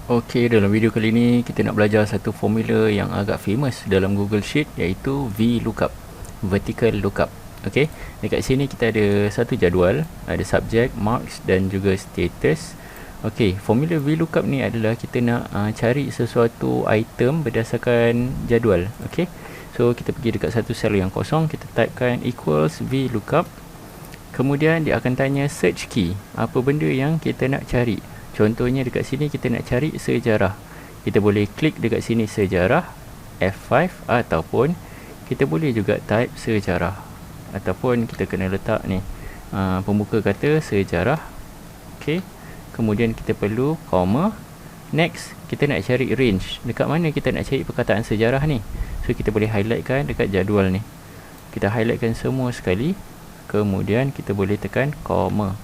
Okey, dalam video kali ini kita nak belajar satu formula yang agak famous dalam Google Sheet, iaitu VLOOKUP, Vertical Lookup. Okey, dekat sini kita ada satu jadual, ada subject, marks dan juga status. Okey, formula VLOOKUP ni adalah kita nak cari sesuatu item berdasarkan jadual. Okey, so kita pergi dekat satu sel yang kosong, kita typekan equals VLOOKUP. Kemudian dia akan tanya search key, apa benda yang kita nak cari. Contohnya dekat sini kita nak cari sejarah. Kita boleh klik dekat sini sejarah, F5, ataupun kita boleh juga type sejarah. Ataupun kita kena letak ni pembuka kata sejarah. Okey. Kemudian kita perlu koma. Next, kita nak cari range. Dekat mana kita nak cari perkataan sejarah ni? So kita boleh highlightkan dekat jadual ni. Kita highlightkan semua sekali. Kemudian kita boleh tekan koma.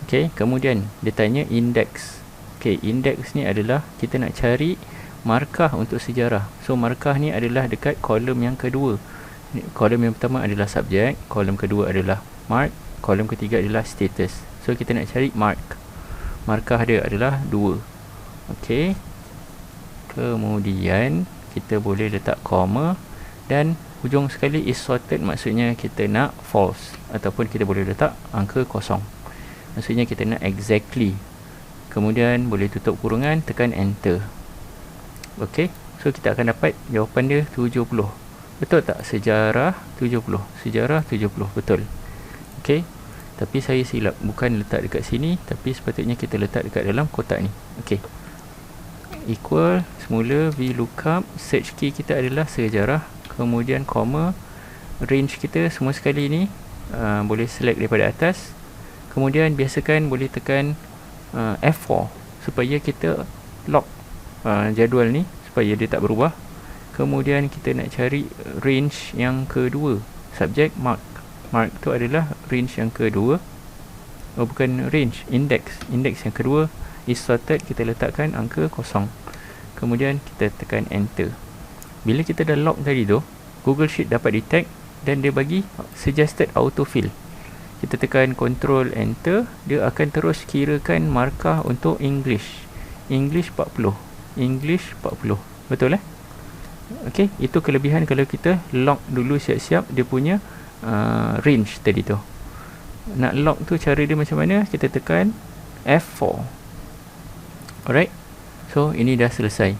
Okey, kemudian dia tanya index. Okey, index ni adalah kita nak cari markah untuk sejarah. So markah ni adalah dekat kolom yang kedua. Kolom yang pertama adalah subjek, kolom kedua adalah mark, kolom ketiga adalah status. So kita nak cari mark. Markah dia adalah 2. Okey. Kemudian kita boleh letak koma dan hujung sekali is sorted, maksudnya kita nak false, ataupun kita boleh letak angka kosong. Maksudnya kita nak exactly. Kemudian boleh tutup kurungan, tekan enter. Okey, so kita akan dapat jawapan dia 70. Betul tak? Sejarah 70. Sejarah 70, betul. Okey, tapi saya silap, bukan letak dekat sini, tapi sepatutnya kita letak dekat dalam kotak ni. Okey, equal, semula VLOOKUP, search key kita adalah sejarah, kemudian koma, range kita semua sekali ni boleh select daripada atas. Kemudian biasakan boleh tekan F4 supaya kita lock jadual ni supaya dia tak berubah. Kemudian kita nak cari range yang kedua, subject, mark. Mark tu adalah range yang kedua. Oh, bukan range, index. Index yang kedua is sorted, kita letakkan angka kosong. Kemudian kita tekan enter. Bila kita dah lock tadi tu, Google Sheet dapat detect dan dia bagi suggested autofill. Kita tekan Ctrl Enter, dia akan terus kirakan markah untuk English. English 40. English 40. Betul Okey, itu kelebihan kalau kita lock dulu siap-siap dia punya range tadi tu. Nak lock tu cara dia macam mana? Kita tekan F4. Alright. So ini dah selesai.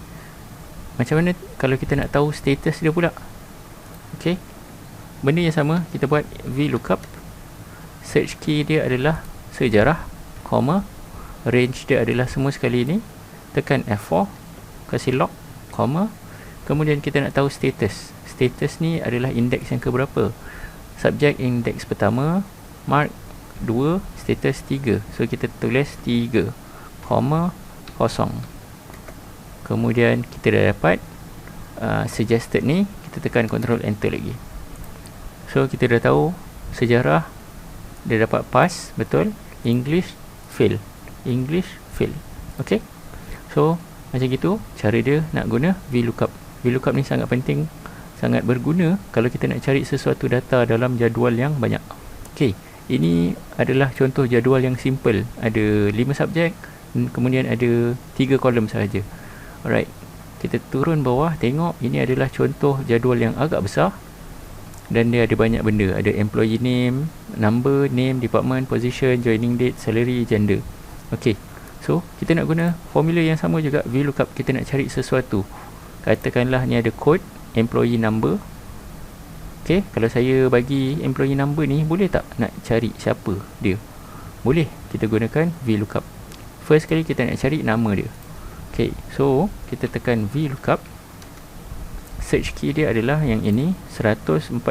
Macam mana kalau kita nak tahu status dia pula? Okey. Benda yang sama, kita buat VLOOKUP. Search key dia adalah sejarah, koma, range dia adalah semua sekali ni, tekan F4, kasih lock, koma. Kemudian kita nak tahu status. Status ni adalah indeks yang keberapa? Subjek indeks pertama, mark 2, status 3. So kita tulis 3, koma, kosong. Kemudian kita dah dapat suggested ni, kita tekan Ctrl Enter lagi. So kita dah tahu sejarah dia dapat pass, betul. English fail. English fail. Okey. So macam gitu cara dia nak guna VLOOKUP. VLOOKUP ni sangat penting, sangat berguna kalau kita nak cari sesuatu data dalam jadual yang banyak. Okey, ini adalah contoh jadual yang simple. Ada 5 subjek, kemudian ada 3 kolom sahaja. Alright. Kita turun bawah, tengok ini adalah contoh jadual yang agak besar. Dan dia ada banyak benda. Ada employee name, number, name, department, position, joining date, salary, gender. Okey, so kita nak guna formula yang sama juga, VLOOKUP. Kita nak cari sesuatu. Katakanlah ni ada code employee number. Okey, kalau saya bagi employee number ni, boleh tak nak cari siapa dia? Boleh. Kita gunakan VLOOKUP. First kali kita nak cari nama dia. Okey, so kita tekan VLOOKUP. Search key dia adalah yang ini, 10496,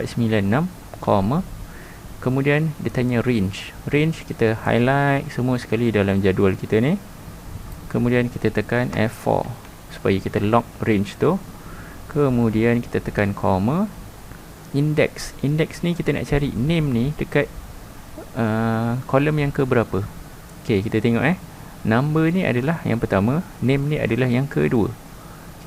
kemudian dia tanya range. Range kita highlight semua sekali dalam jadual kita ni. Kemudian kita tekan F4 supaya kita lock range tu. Kemudian kita tekan koma. Index. Index ni kita nak cari name ni dekat kolom yang keberapa. Okey, kita tengok number ni adalah yang pertama, name ni adalah yang kedua.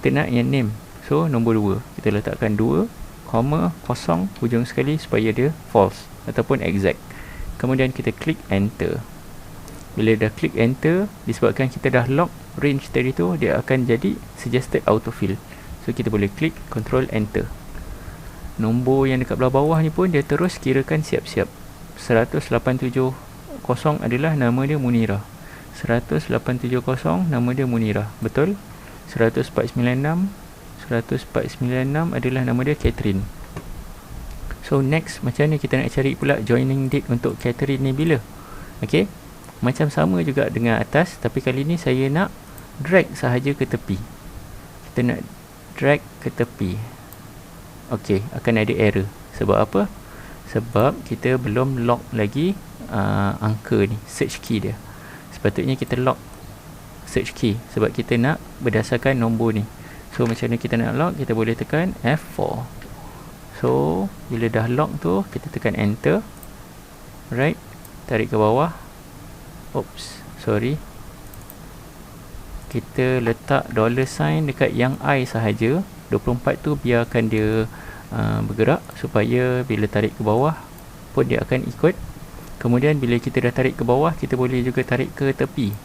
Kita nak yang name. So nombor 2, kita letakkan 2, koma, kosong hujung sekali supaya dia false ataupun exact. Kemudian kita klik enter. Bila dah klik enter, disebabkan kita dah lock range tadi tu, dia akan jadi suggested autofill. So kita boleh klik control enter. Nombor yang dekat belah bawah ni pun dia terus kirakan siap-siap. 187.0 adalah nama dia Munirah. 187.0 nama dia Munirah. Betul? 149.6 adalah nama dia Catherine. So next, macam mana kita nak cari pula joining date untuk Catherine ni bila? Okay, macam sama juga dengan atas, tapi kali ni saya nak drag sahaja ke tepi. Kita nak drag ke tepi. Okay, akan ada error. Sebab apa? Sebab kita belum lock lagi angka ni, search key dia. Sepatutnya kita lock search key, sebab kita nak berdasarkan nombor ni. So macam mana kita nak lock? Kita boleh tekan F4. So bila dah lock tu, kita tekan enter. Right, tarik ke bawah. Oops, sorry. Kita letak $sign dekat yang I sahaja. 24 tu biarkan dia bergerak, supaya bila tarik ke bawah pun dia akan ikut. Kemudian bila kita dah tarik ke bawah, kita boleh juga tarik ke tepi.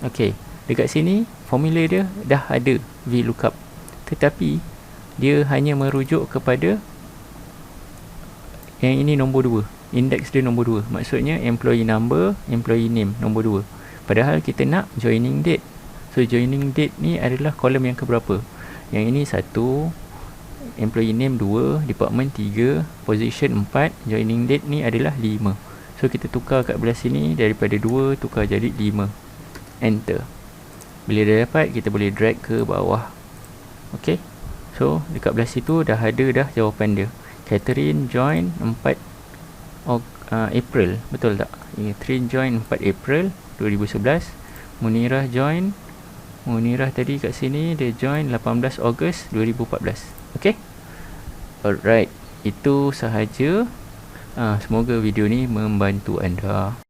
Ok, dekat sini formula dia dah ada VLOOKUP, tetapi dia hanya merujuk kepada yang ini nombor 2, index dia nombor 2. Maksudnya employee number, employee name nombor 2. Padahal kita nak joining date. So joining date ni adalah kolom yang keberapa? Yang ini 1, employee name 2, department 3, position 4, joining date ni adalah 5. So kita tukar kat belah sini, daripada 2 tukar jadi 5. Enter. Bila dah dapat, kita boleh drag ke bawah. Ok, so dekat belah situ dah ada dah jawapan dia. Catherine join 4 April, betul tak? Catherine join 4 April 2011. Munirah join, Munirah tadi kat sini dia join 18 Ogos 2014. Ok, alright, itu sahaja. Semoga video ni membantu anda.